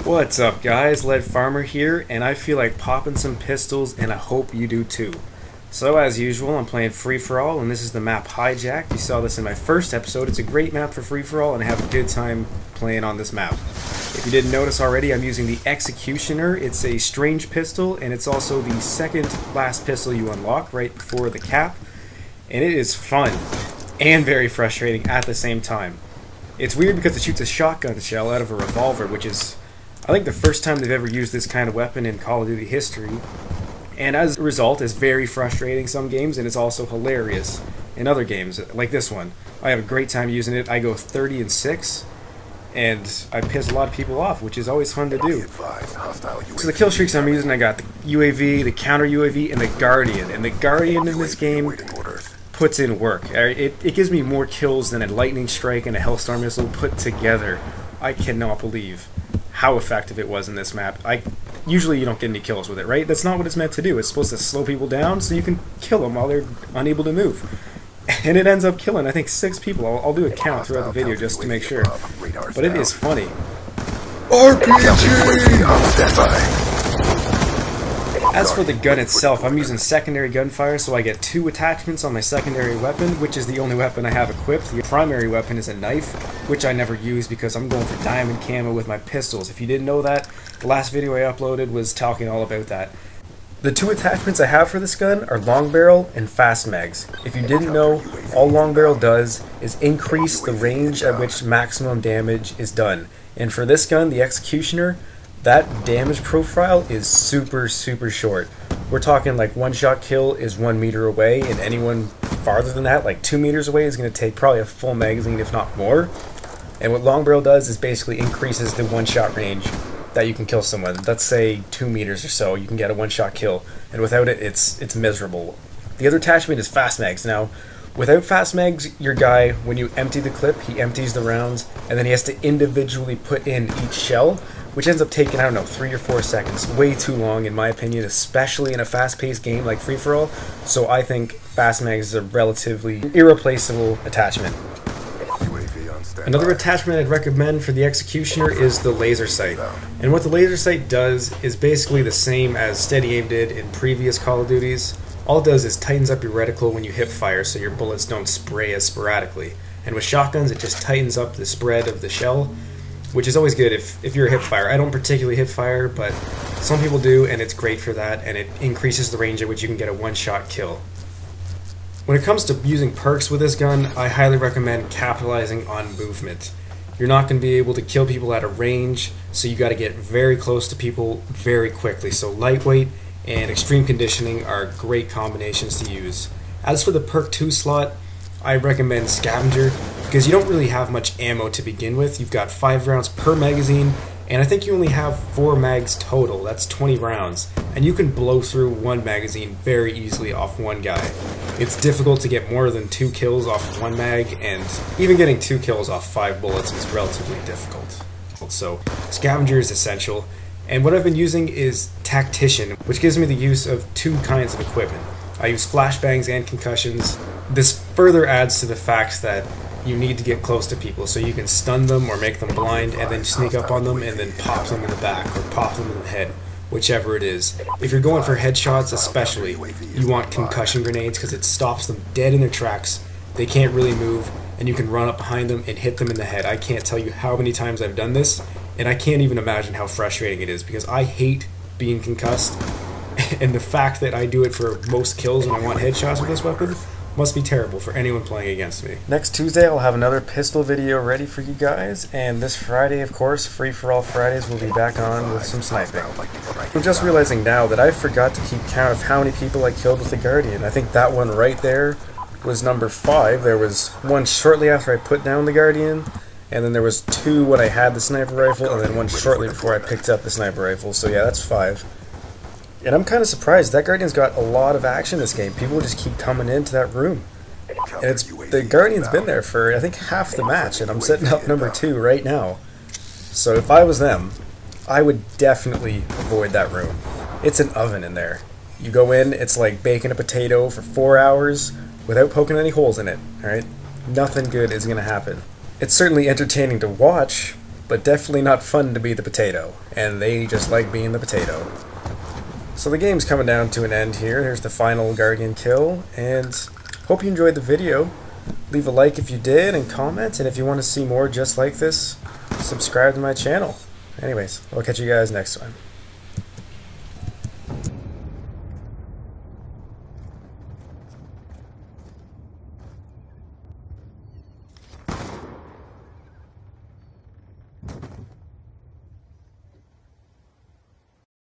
What's up guys, Lead Farmer here, and I feel like popping some pistols and I hope you do too. So as usual, I'm playing Free-for-All and this is the map Hijacked. You saw this in my first episode. It's a great map for Free-for-All and I have a good time playing on this map. If you didn't notice already, I'm using the Executioner. It's a strange pistol and it's also the second last pistol you unlock right before the cap. And it is fun and very frustrating at the same time. It's weird because it shoots a shotgun shell out of a revolver, which is I think the first time they've ever used this kind of weapon in Call of Duty history, and as a result it's very frustrating some games, and it's also hilarious in other games like this one. I have a great time using it. I go 30-6 and I piss a lot of people off, which is always fun to do. So the kill streaks I'm using, I got the UAV, the counter UAV, and the Guardian. And the Guardian in this game puts in work. It gives me more kills than a lightning strike and a Hellstorm missile put together. I cannot believe how effective it was in this map. Usually you don't get any kills with it, right? That's not what it's meant to do. It's supposed to slow people down so you can kill them while they're unable to move. And it ends up killing, I think, 6 people. I'll do a count throughout the video just to make sure. But it is funny. RPG! As for the gun itself, I'm using secondary gunfire, so I get 2 attachments on my secondary weapon, which is the only weapon I have equipped. The primary weapon is a knife, which I never use because I'm going for diamond camo with my pistols. If you didn't know that, the last video I uploaded was talking all about that. The 2 attachments I have for this gun are long barrel and fast mags. If you didn't know, all long barrel does is increase the range at which maximum damage is done. And for this gun, the Executioner, that damage profile is super short. We're talking like one-shot kill is 1 meter away, and anyone farther than that, like 2 meters away, is going to take probably a full magazine, if not more. And what long barrel does is basically increases the one-shot range that you can kill someone. Let's say 2 meters or so, you can get a one-shot kill, and without it, it's miserable. The other attachment is fast mags. Now, without fast mags, your guy, when you empty the clip, he empties the rounds, and then he has to individually put in each shell, which ends up taking, I don't know, 3 or 4 seconds. Way too long, in my opinion, especially in a fast-paced game like Free-for-All. So I think fast mags is a relatively irreplaceable attachment. Another attachment I'd recommend for the Executioner is the laser sight. And what the laser sight does is basically the same as Steady Aim did in previous Call of Duties. All it does is tightens up your reticle when you hip fire so your bullets don't spray as sporadically. And with shotguns, it just tightens up the spread of the shell, which is always good if you're a hip fire. I don't particularly hip fire, but some people do, and it's great for that, and it increases the range at which you can get a one-shot kill. When it comes to using perks with this gun, I highly recommend capitalizing on movement. You're not going to be able to kill people at a range, so you got to get very close to people very quickly. So lightweight and extreme conditioning are great combinations to use. As for the perk 2 slot, I recommend Scavenger, because you don't really have much ammo to begin with. You've got 5 rounds per magazine, and I think you only have 4 mags total. That's 20 rounds, and you can blow through 1 magazine very easily off 1 guy. It's difficult to get more than 2 kills off of 1 mag, and even getting 2 kills off 5 bullets is relatively difficult. So Scavenger is essential, and what I've been using is Tactician, which gives me the use of 2 kinds of equipment. I use flashbangs and concussions. This further adds to the fact that you need to get close to people so you can stun them or make them blind and then sneak up on them and then pop them in the back or pop them in the head, whichever it is. If you're going for headshots especially, you want concussion grenades because it stops them dead in their tracks. They can't really move, and you can run up behind them and hit them in the head. I can't tell you how many times I've done this, and I can't even imagine how frustrating it is because I hate being concussed, and the fact that I do it for most kills when I want headshots with this weapon must be terrible for anyone playing against me. Next Tuesday I'll have another pistol video ready for you guys, and this Friday, of course, Free-for-All Fridays, will be back on with some sniping. I'm just realizing now that I forgot to keep count of how many people I killed with the Guardian. I think that one right there was number 5. There was one shortly after I put down the Guardian, and then there was 2 when I had the sniper rifle, and then 1 shortly before I picked up the sniper rifle. So yeah, that's 5. And I'm kind of surprised. That Guardian's got a lot of action this game. People just keep coming into that room. And the Guardian's been there for, I think, half the match, and I'm setting up number 2 right now. So if I was them, I would definitely avoid that room. It's an oven in there. You go in, it's like baking a potato for 4 hours without poking any holes in it, alright? Nothing good is going to happen. It's certainly entertaining to watch, but definitely not fun to be the potato, and they just like being the potato. So the game's coming down to an end here. Here's the final Guardian kill, and hope you enjoyed the video. Leave a like if you did, and comment, and if you want to see more just like this, subscribe to my channel. Anyways, I'll catch you guys next time.